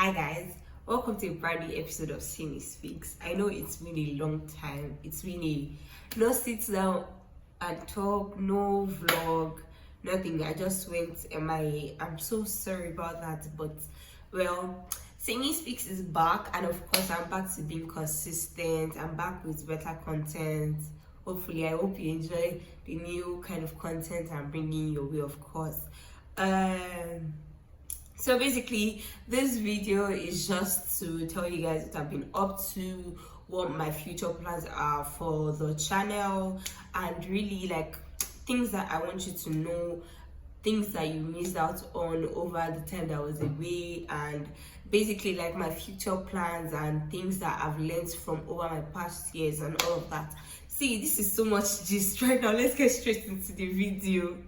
Hi guys, welcome to a brand new episode of Simi Speaks. I know it's been a long time. It's been a no sit down and talk, no vlog, nothing. I just went MIA. I'm so sorry about that, but well, Simi Speaks is back, and of course, I'm back to being consistent. I'm back with better content. Hopefully, I hope you enjoy the new kind of content I'm bringing your way, of course. So basically, this video is just to tell you guys what I've been up to, what my future plans are for the channel, and really like things that I want you to know, things that you missed out on over the time that I was away, and basically like my future plans and things that I've learned from over my past years and all of that. See, this is so much gist right now. Let's get straight into the video.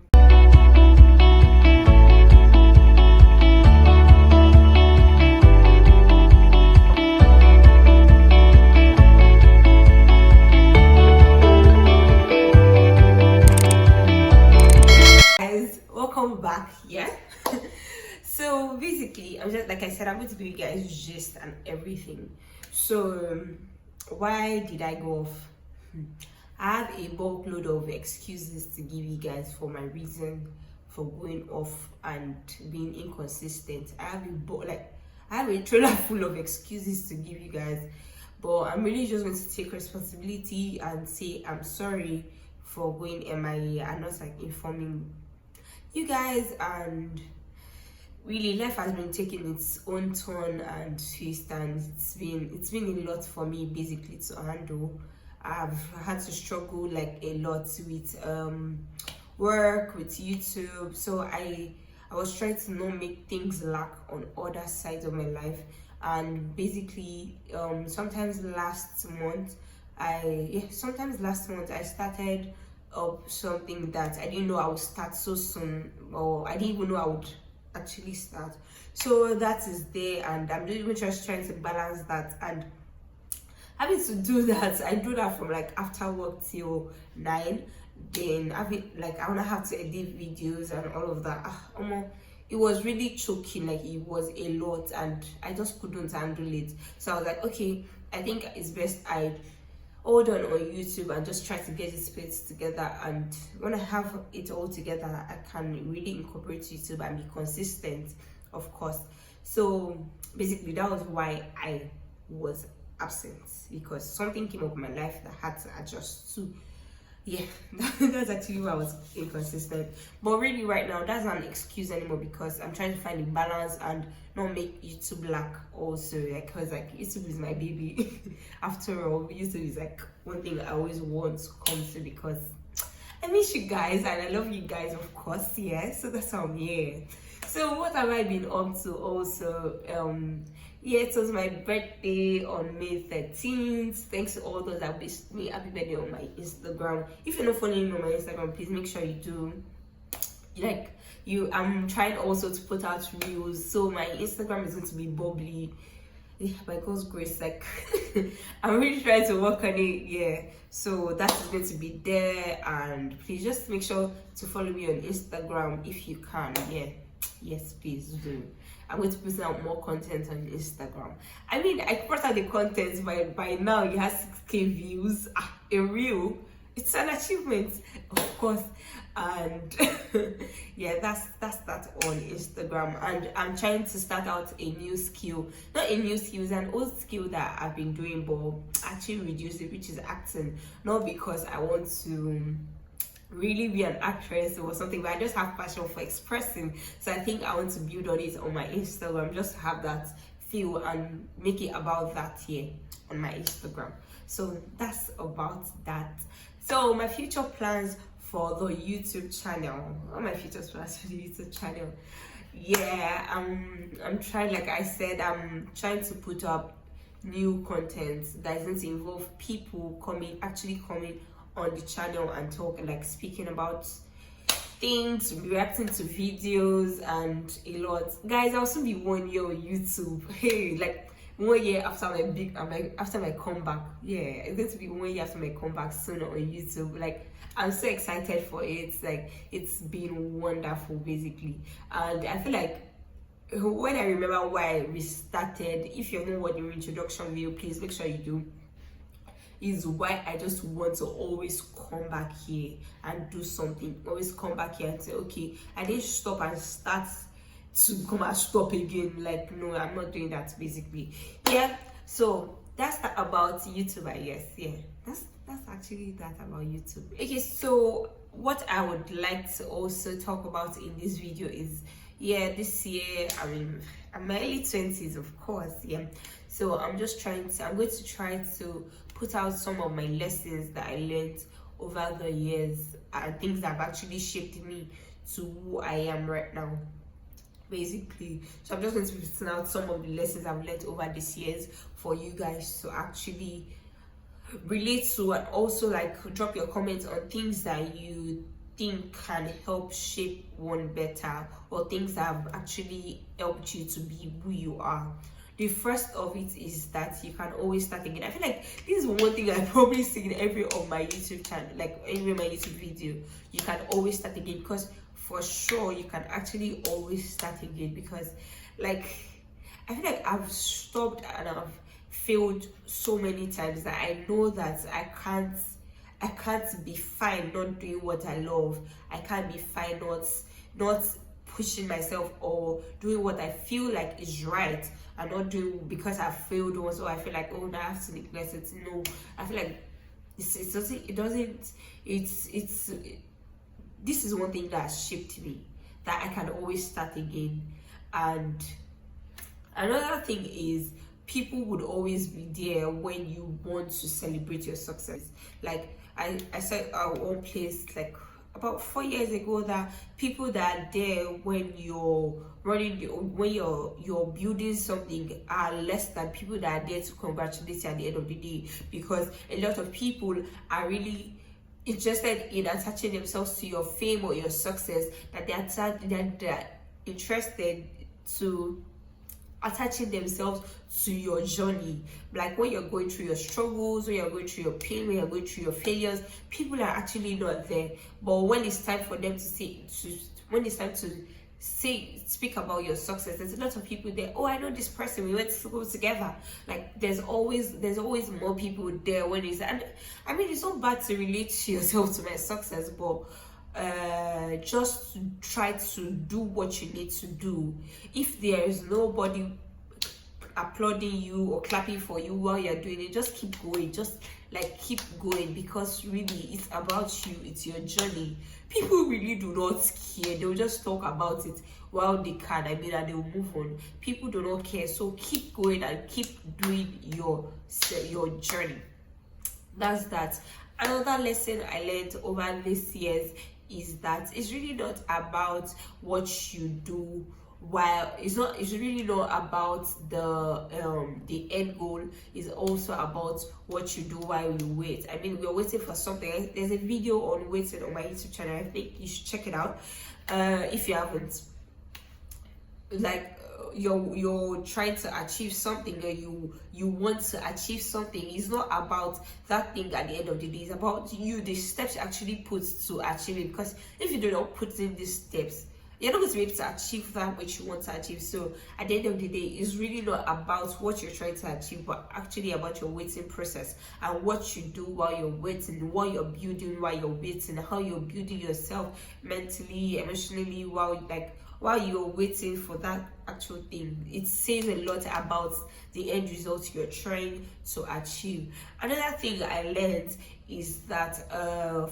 Welcome back. So basically, I'm just like I said, I'm going to give you guys gist and everything. So why did I go off? I have a bulk load of excuses to give you guys for my reason for going off and being inconsistent. I have a trailer full of excuses to give you guys, but I'm really just going to take responsibility and say I'm sorry for going MIA and not like informing you guys. And really, life has been taking its own turn and twist, and it's been a lot for me basically to handle. I've had to struggle like a lot with work, with YouTube, so I was trying to not make things lack on other sides of my life. And basically sometimes last month I started up something that I didn't know I would start so soon, or I didn't even know I would actually start. So that is there, and I'm even just trying to balance that. And having to do that, I do that from like after work till 9. Then I wanna have to edit videos and all of that. It was really choking, like it was a lot, and I just couldn't handle it. So I was like, okay, I think it's best I hold on YouTube and just try to get this place together. And when I have it all together, I can really incorporate YouTube and be consistent, of course. So basically, that was why I was absent, because something came up in my life that I had to adjust to. Yeah, that's actually why I was inconsistent. But really, right now, that's not an excuse anymore, because I'm trying to find a balance and not make YouTube lack also, because like YouTube is my baby. After all, YouTube is like one thing I always want to come to, because I miss you guys and I love you guys, of course. So that's how I'm here. So what have I been up to also? It was my birthday on May 13th. Thanks to all those that wished me happy birthday on my Instagram. If you're not following me on my Instagram, please make sure you do. I'm trying also to put out reels, so my Instagram is going to be bubbly. By God's grace, like I'm really trying to work on it. So that is going to be there, and please just make sure to follow me on Instagram if you can. Yes, please do. I'm going to put out more content on Instagram. I mean, I put out the content by now. It has 6K views. A reel, it's an achievement, of course. And that's that on Instagram. And I'm trying to start out a new skill, not a new skill, it's an old skill that I've been doing, but actually reduce it, which is acting. Not because I want to really be an actress or something, but I just have passion for expressing. So I think I want to build on it on my Instagram, just to have that feel and make it about that here on my Instagram. So that's about that. So my future plans for the YouTube channel. What are my future plans for the YouTube channel? I'm trying, like I said, I'm trying to put up new content that is going to involve people actually coming on the channel and talk, like speaking about things, reacting to videos, and a lot. Guys, I'll soon be 1 year on YouTube. Hey, like 1 year after after my comeback. It's going to be 1 year after my comeback soon on YouTube. Like, I'm so excited for it. Like, it's been wonderful basically, and I feel like when I remember why I restarted, if you haven't watched the introduction video, please make sure you do, is why I just want to always come back here and do something. Always come back here and say, okay, I didn't stop and start to come and stop again. Like, no, I'm not doing that, basically. Yeah, so that's about YouTube, I guess. Yeah, that's actually that about YouTube. Okay, so what I would like to also talk about in this video is, yeah, this year, I mean, I'm in my early 20s, of course. Yeah, so I'm going to try to put out some of my lessons that I learned over the years and things that have actually shaped me to who I am right now, basically. So I'm just going to be putting out some of the lessons I've learned over these years for you guys to actually relate to, and also like drop your comments on things that you think can help shape one better, or things that have actually helped you to be who you are. The first of it is that you can always start again. I feel like this is one thing I probably see in every of my YouTube channel, like every my YouTube video. You can always start again, because for sure you can actually always start again. Because like I feel like I've stopped and I've failed so many times that I know that I can't be fine not doing what I love. I can't be fine not pushing myself or doing what I feel like is right, and not doing because I failed once, or I feel like, oh, now I have to neglect it. No, I feel like this is one thing that has shaped me, that I can always start again. And another thing is, people would always be there when you want to celebrate your success. Like I said one place like about 4 years ago, that people that are there when you're building something are less than people that are there to congratulate you at the end of the day. Because a lot of people are really interested in attaching themselves to your fame or your success, that they're interested to attaching themselves to your journey. Like when you're going through your struggles, when you're going through your pain, when you're going through your failures, people are actually not there. But when it's time for them to speak about your success, there's a lot of people there. Oh, I know this person, we went to school together. Like there's always more people there when it's, and I mean, it's not bad to relate to yourself to my success, but just try to do what you need to do. If there is nobody applauding you or clapping for you while you're doing it, just keep going. Just like keep going, because really it's about you, it's your journey. People really do not care. They'll just talk about it while they can, I mean, and they'll move on. People do not care, so keep going and keep doing your journey. That's that. Another lesson I learned over these years is that it's really not about what you do while it's really not about the end goal. It's also about what you do while you wait. I mean, we're waiting for something. There's a video on waiting on my YouTube channel. I think you should check it out if you haven't. Like you're trying to achieve something, or you want to achieve something. It's not about that thing at the end of the day. It's about you, the steps you actually put to achieve it. Because if you do not put in these steps, you're not going to be able to achieve that which you want to achieve. So at the end of the day, it's really not about what you're trying to achieve, but actually about your waiting process and what you do while you're waiting, what you're building while you're waiting, how you're building yourself mentally, emotionally while you're waiting for that actual thing. It says a lot about the end result you're trying to achieve. Another thing I learned is that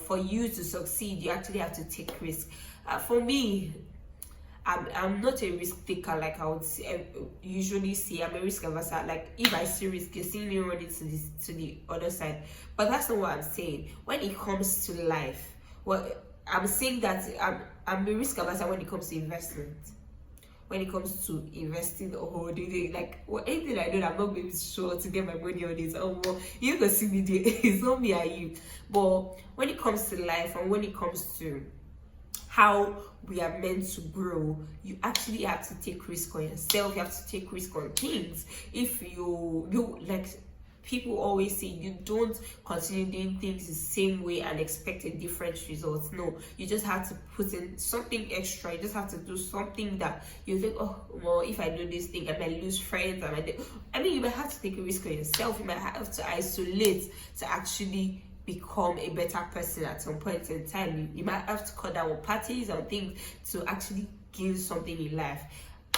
for you to succeed, you actually have to take risks. For me, I'm not a risk taker like I would usually say. I'm a risk averse. Like if I see risk, you see me running to the other side. But that's not what I'm saying. When it comes to life, well, I'm saying that I'm a risk averse when it comes to investment. When it comes to investing or doing like anything I do, I'm not maybe sure to get my money on it. Oh, well, you can see me there. It's not me and you. But when it comes to life and when it comes to how we are meant to grow, you actually have to take risk on yourself. You have to take risk on things. If you like, People always say you don't continue doing things the same way and expect a different result. No, you just have to put in something extra. You just have to do something that you think, oh well, if I do this thing I might lose friends, I mean, you might have to take a risk on yourself. You might have to isolate to actually become a better person at some point in time. You might have to cut down on parties and things to actually gain something in life.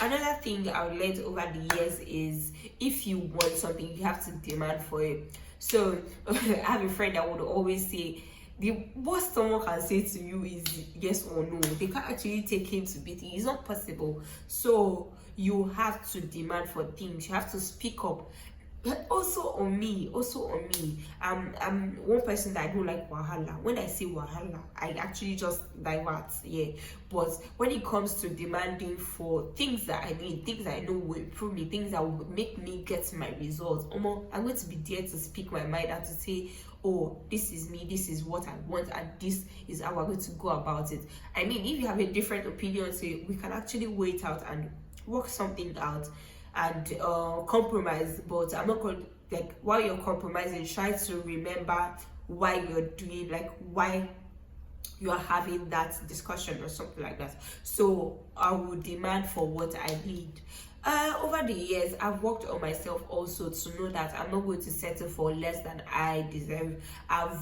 Another thing I've learned over the years is if you want something, you have to demand for it. So I have a friend that would always say the worst someone can say to you is yes or no. They can't actually take him to beating. It's not possible. So you have to demand for things. You have to speak up. But also on me, I'm one person that I don't like wahala. When I say wahala, I actually just divert, yeah. But when it comes to demanding for things that I need, things that I know will improve me, things that will make me get my results, I'm going to be there to speak my mind and to say, oh, this is me, this is what I want, and this is how we're going to go about it. I mean, if you have a different opinion, say we can actually wait out and work something out and compromise. But I'm not going, like, while you're compromising, try to remember why you're doing, like, why you are having that discussion or something like that. So I will demand for what I need. Over the years, I've worked on myself also to know that I'm not going to settle for less than I deserve. I'm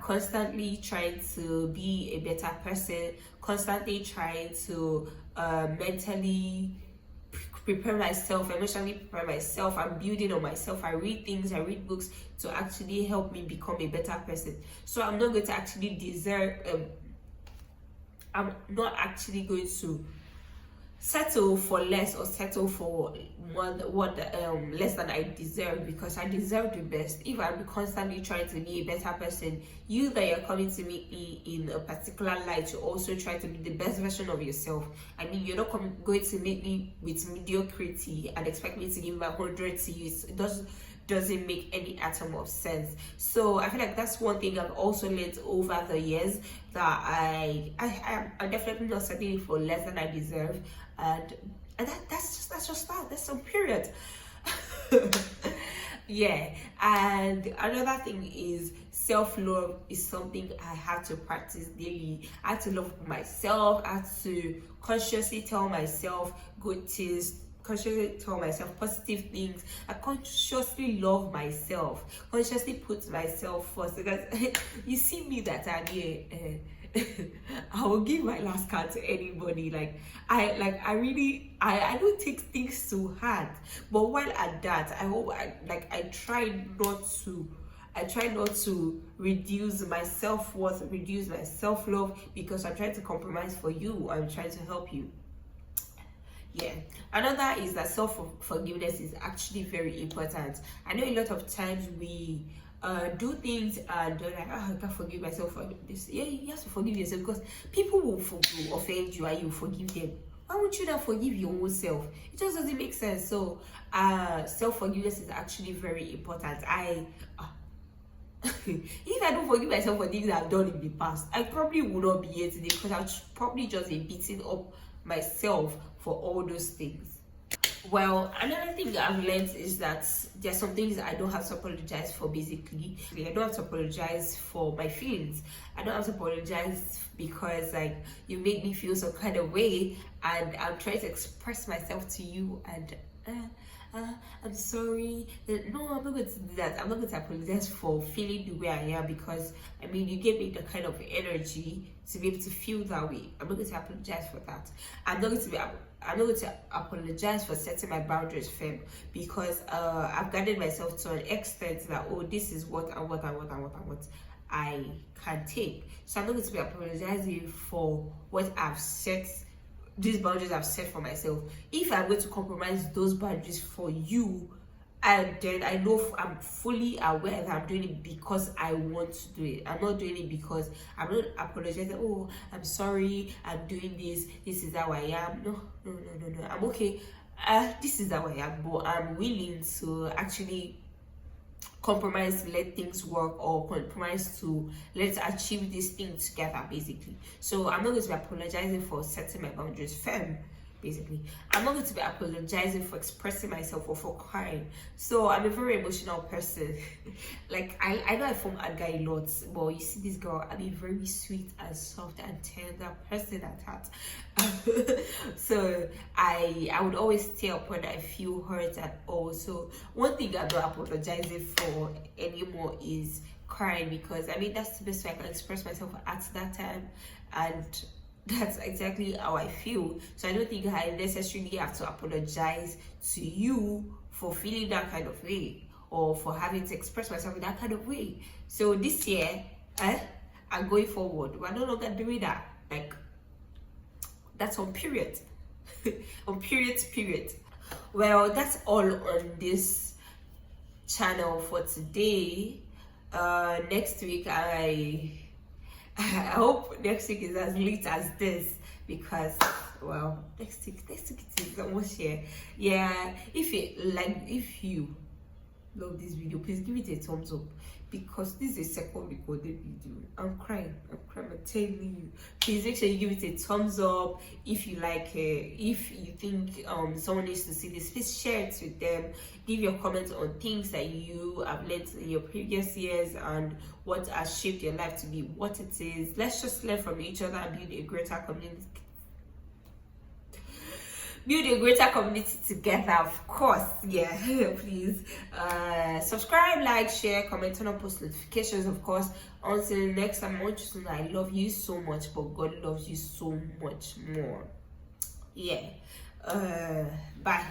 constantly trying to be a better person, constantly trying to mentally prepare myself, emotionally prepare myself. I'm building on myself. I read things, I read books to actually help me become a better person. So I'm not going to actually I'm not actually going to settle for less or settle for less than I deserve, because I deserve the best. If I'm constantly trying to be a better person, you that you're coming to me in a particular light, you also try to be the best version of yourself. I mean, you're not going to meet me with mediocrity and expect me to give my 100 to you. It doesn't make any atom of sense. So I feel like that's one thing I've also learned over the years, that I'm definitely not settling for less than I deserve, and that's just that. That's some period. Yeah. And another thing is self-love is something I have to practice daily. I have to love myself. I have to consciously tell myself good things, consciously tell myself positive things. I consciously love myself, consciously put myself first, because you see me that I'm here, I will give my last card to anybody. I don't take things too hard, but while at that, I try not to reduce my self-worth, reduce my self-love, because I'm trying to compromise for you. I'm trying to help you. Yeah. Another is that self-forgiveness is actually very important. I know a lot of times we do things and they're like, I can't forgive myself for this. Yeah, you have to forgive yourself, because people will offend you and you forgive them. Why would you not forgive your own self? It just doesn't make sense. So self-forgiveness is actually very important. If I don't forgive myself for things I've done in the past, I probably would not be here today, because I'll probably just be beating up myself for all those things. Well, another thing that I've learned is that there's some things I don't have to apologize for. Basically, I don't have to apologize for my feelings. I don't have to apologize because, like, you made me feel some kind of way, and I'm trying to express myself to you, and I'm sorry. No, I'm not going to do that. I'm not going to apologize for feeling the way I am, because I mean, you gave me the kind of energy to be able to feel that way. I'm not going to apologize for that. I'm not going to apologize for setting my boundaries firm, because I've guided myself to an extent that, oh, this is what I can take. So I'm not going to be apologizing for what I've set, these boundaries I've set for myself. If I'm going to compromise those boundaries for you, and then I know I'm fully aware that I'm doing it because I want to do it. I'm not doing it because I'm not apologizing. Oh, I'm sorry, I'm doing this. This is how I am. No. I'm okay. This is how I am, but I'm willing to actually compromise to let things work, or compromise to let's achieve this thing together, basically. So I'm not going to be apologizing for setting my boundaries firm, basically. I'm not going to be apologizing for expressing myself or for crying. So I'm a very emotional person. Like I know I form anger a lot, but you see this girl, I'm a very sweet and soft and tender person at heart. So I would always stay up when I feel hurt and all. So one thing I'm not apologizing for anymore is crying, because I mean that's the best way I can express myself at that time, and that's exactly how I feel. So I don't think I necessarily have to apologize to you for feeling that kind of way, or for having to express myself in that kind of way. So this year, and going forward, we're no longer doing that. Like, that's on period. On period. Well, that's all on this channel for today. Next week I hope next week is as lit as this, because well, next week it is almost here. Yeah, if you love this video, please give it a thumbs up, because this is a second recorded video. I'm crying, I'm telling you. Please make sure you give it a thumbs up if you like it. If you think someone needs to see this, please share it with them. Give your comments on things that you have learned in your previous years and what has shaped your life to be what it is. Let's just learn from each other and build a greater community. Build a greater community together, of course. Yeah. Please subscribe, like, share, comment, turn on post notifications, of course. Until next time, I want you to know I love you so much, but God loves you so much more. Yeah. Bye.